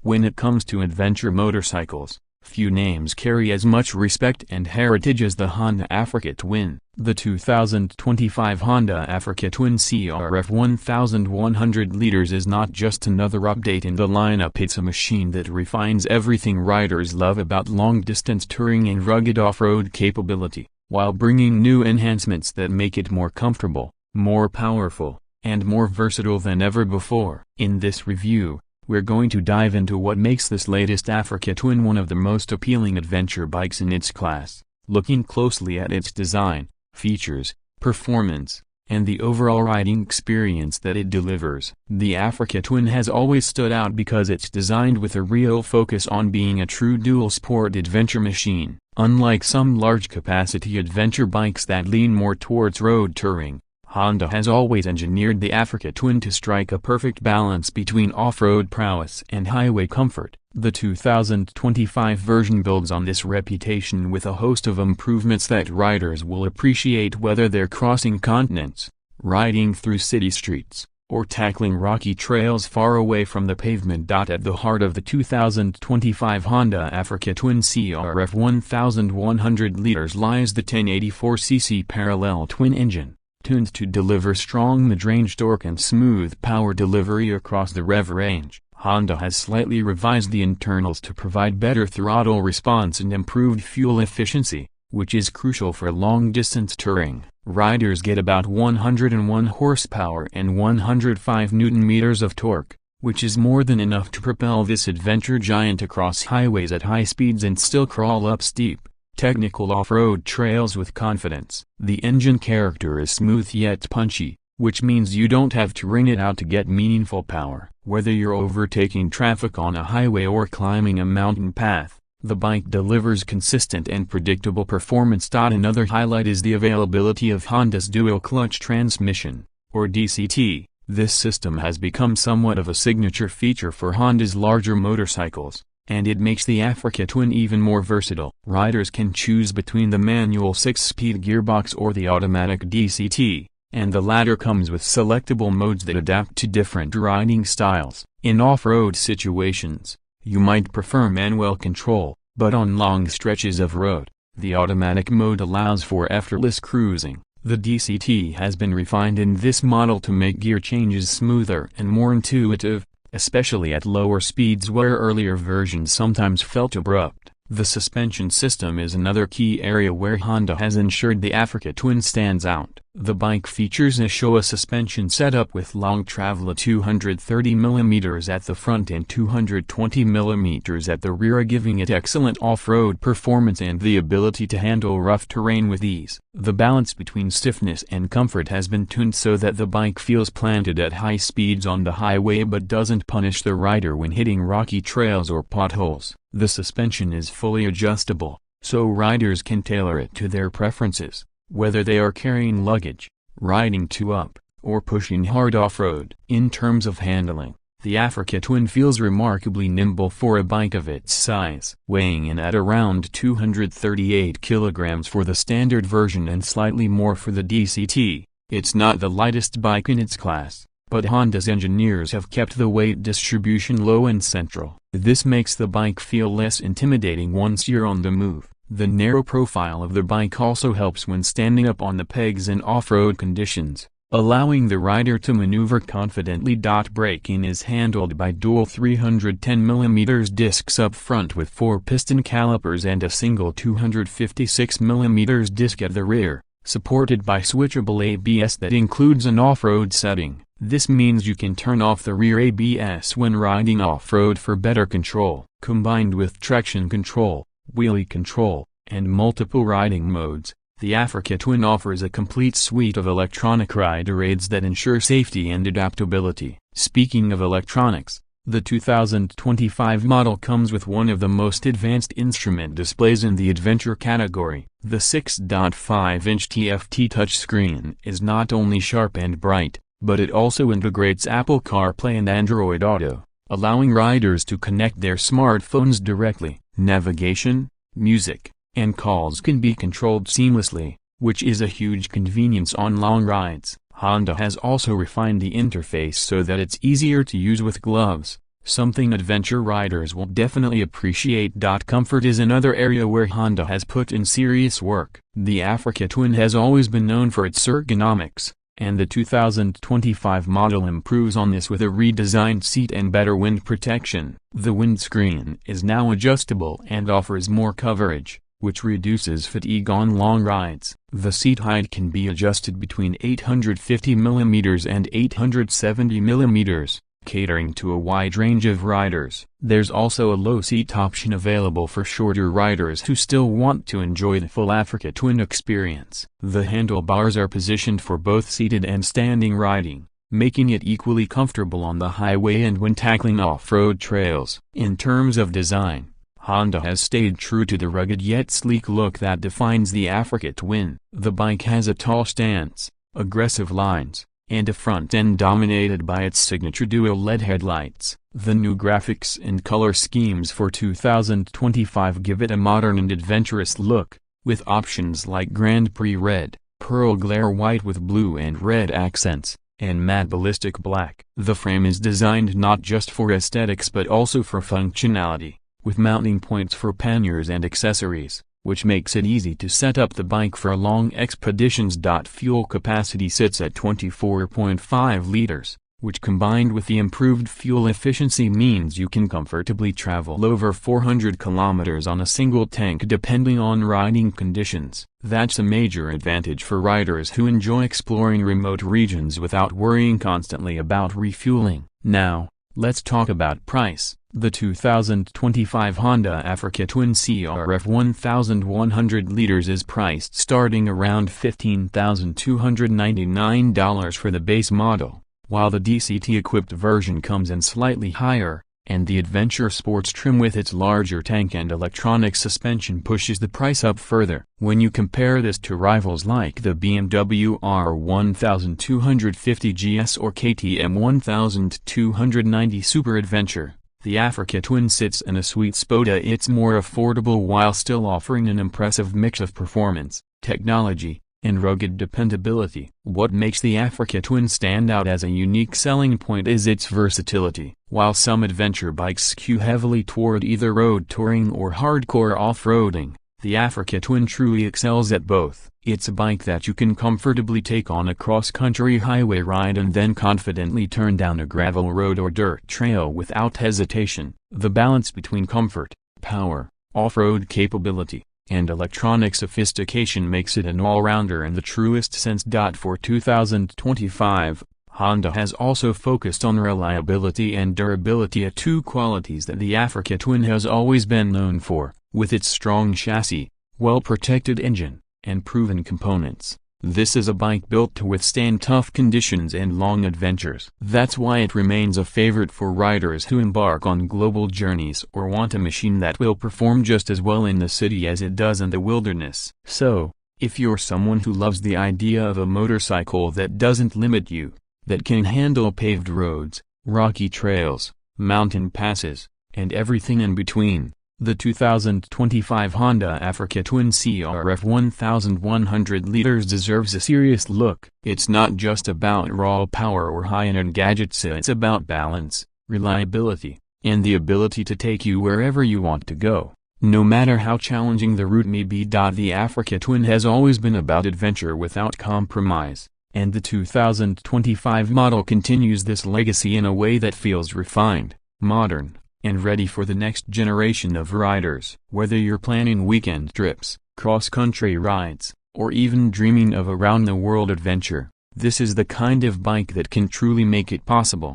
When it comes to adventure motorcycles, few names carry as much respect and heritage as the Honda Africa Twin. The 2025 Honda Africa Twin CRF1100L is not just another update in the lineup, it's a machine that refines everything riders love about long-distance touring and rugged off-road capability, while bringing new enhancements that make it more comfortable, more powerful, and more versatile than ever before. In this review, we're going to dive into what makes this latest Africa Twin one of the most appealing adventure bikes in its class, looking closely at its design, features, performance, and the overall riding experience that it delivers. The Africa Twin has always stood out because it's designed with a real focus on being a true dual-sport adventure machine. Unlike some large-capacity adventure bikes that lean more towards road touring, Honda has always engineered the Africa Twin to strike a perfect balance between off-road prowess and highway comfort. The 2025 version builds on this reputation with a host of improvements that riders will appreciate, whether they're crossing continents, riding through city streets, or tackling rocky trails far away from the pavement. At the heart of the 2025 Honda Africa Twin CRF1100L lies the 1084cc parallel twin engine, tuned to deliver strong mid-range torque and smooth power delivery across the rev range. Honda has slightly revised the internals to provide better throttle response and improved fuel efficiency, which is crucial for long-distance touring. Riders get about 101 horsepower and 105 Nm of torque, which is more than enough to propel this adventure giant across highways at high speeds and still crawl up steep, technical off-road trails with confidence. The engine character is smooth yet punchy, which means you don't have to wring it out to get meaningful power. Whether you're overtaking traffic on a highway or climbing a mountain path, the bike delivers consistent and predictable performance. Another highlight is the availability of Honda's dual-clutch transmission, or DCT. This system has become somewhat of a signature feature for Honda's larger motorcycles, and it makes the Africa Twin even more versatile. Riders can choose between the manual 6-speed gearbox or the automatic DCT, and the latter comes with selectable modes that adapt to different riding styles. In off-road situations, you might prefer manual control, but on long stretches of road, the automatic mode allows for effortless cruising. The DCT has been refined in this model to make gear changes smoother and more intuitive, especially at lower speeds where earlier versions sometimes felt abrupt. The suspension system is another key area where Honda has ensured the Africa Twin stands out. The bike features a Showa suspension setup with long travel at 230 mm at the front and 220 mm at the rear, giving it excellent off-road performance and the ability to handle rough terrain with ease. The balance between stiffness and comfort has been tuned so that the bike feels planted at high speeds on the highway but doesn't punish the rider when hitting rocky trails or potholes. The suspension is fully adjustable, so riders can tailor it to their preferences, whether they are carrying luggage, riding 2-up, or pushing hard off-road. In terms of handling, the Africa Twin feels remarkably nimble for a bike of its size. Weighing in at around 238 kg for the standard version and slightly more for the DCT, it's not the lightest bike in its class, but Honda's engineers have kept the weight distribution low and central. This makes the bike feel less intimidating once you're on the move. The narrow profile of the bike also helps when standing up on the pegs in off-road conditions, allowing the rider to maneuver confidently. Braking is handled by dual 310 mm discs up front with 4 piston calipers and a single 256 mm disc at the rear, supported by switchable ABS that includes an off-road setting. This means you can turn off the rear ABS when riding off-road for better control. Combined with traction control, wheelie control, and multiple riding modes, the Africa Twin offers a complete suite of electronic rider aids that ensure safety and adaptability. Speaking of electronics, the 2025 model comes with one of the most advanced instrument displays in the adventure category. The 6.5-inch TFT touchscreen is not only sharp and bright, but it also integrates Apple CarPlay and Android Auto, allowing riders to connect their smartphones directly. Navigation, music, and calls can be controlled seamlessly, which is a huge convenience on long rides. Honda has also refined the interface so that it's easier to use with gloves, something adventure riders will definitely appreciate. Comfort is another area where Honda has put in serious work. The Africa Twin has always been known for its ergonomics, and the 2025 model improves on this with a redesigned seat and better wind protection. The windscreen is now adjustable and offers more coverage, which reduces fatigue on long rides. The seat height can be adjusted between 850mm and 870mm, catering to a wide range of riders. There's also a low seat option available for shorter riders who still want to enjoy the full Africa Twin experience. The handlebars are positioned for both seated and standing riding, making it equally comfortable on the highway and when tackling off-road trails. In terms of design, Honda has stayed true to the rugged yet sleek look that defines the Africa Twin. The bike has a tall stance, aggressive lines, and a front end dominated by its signature dual LED headlights. The new graphics and color schemes for 2025 give it a modern and adventurous look, with options like Grand Prix Red, Pearl Glare White with blue and red accents, and Matte Ballistic Black. The frame is designed not just for aesthetics but also for functionality, with mounting points for panniers and accessories, which makes it easy to set up the bike for long expeditions. Fuel capacity sits at 24.5 liters, which combined with the improved fuel efficiency means you can comfortably travel over 400 kilometers on a single tank depending on riding conditions. That's a major advantage for riders who enjoy exploring remote regions without worrying constantly about refueling. Now, let's talk about price. The 2025 Honda Africa Twin CRF1100L is priced starting around $15,299 for the base model, while the DCT-equipped version comes in slightly higher, and the Adventure Sports trim with its larger tank and electronic suspension pushes the price up further. When you compare this to rivals like the BMW R1250 GS or KTM 1290 Super Adventure, the Africa Twin sits in a sweet spot. It's more affordable while still offering an impressive mix of performance, technology, and rugged dependability. What makes the Africa Twin stand out as a unique selling point is its versatility. While some adventure bikes skew heavily toward either road touring or hardcore off-roading, the Africa Twin truly excels at both. It's a bike that you can comfortably take on a cross-country highway ride and then confidently turn down a gravel road or dirt trail without hesitation. The balance between comfort, power, off-road capability, and electronic sophistication makes it an all-rounder in the truest sense. For 2025, Honda has also focused on reliability and durability, two qualities that the Africa Twin has always been known for. With its strong chassis, well-protected engine, and proven components, this is a bike built to withstand tough conditions and long adventures. That's why it remains a favorite for riders who embark on global journeys or want a machine that will perform just as well in the city as it does in the wilderness. So, if you're someone who loves the idea of a motorcycle that doesn't limit you, that can handle paved roads, rocky trails, mountain passes, and everything in between, the 2025 Honda Africa Twin CRF1100L deserves a serious look. It's not just about raw power or high-end gadgets, it's about balance, reliability, and the ability to take you wherever you want to go, no matter how challenging the route may be. The Africa Twin has always been about adventure without compromise, and the 2025 model continues this legacy in a way that feels refined, modern, and ready for the next generation of riders. Whether you're planning weekend trips, cross-country rides, or even dreaming of a round-the-world adventure, this is the kind of bike that can truly make it possible.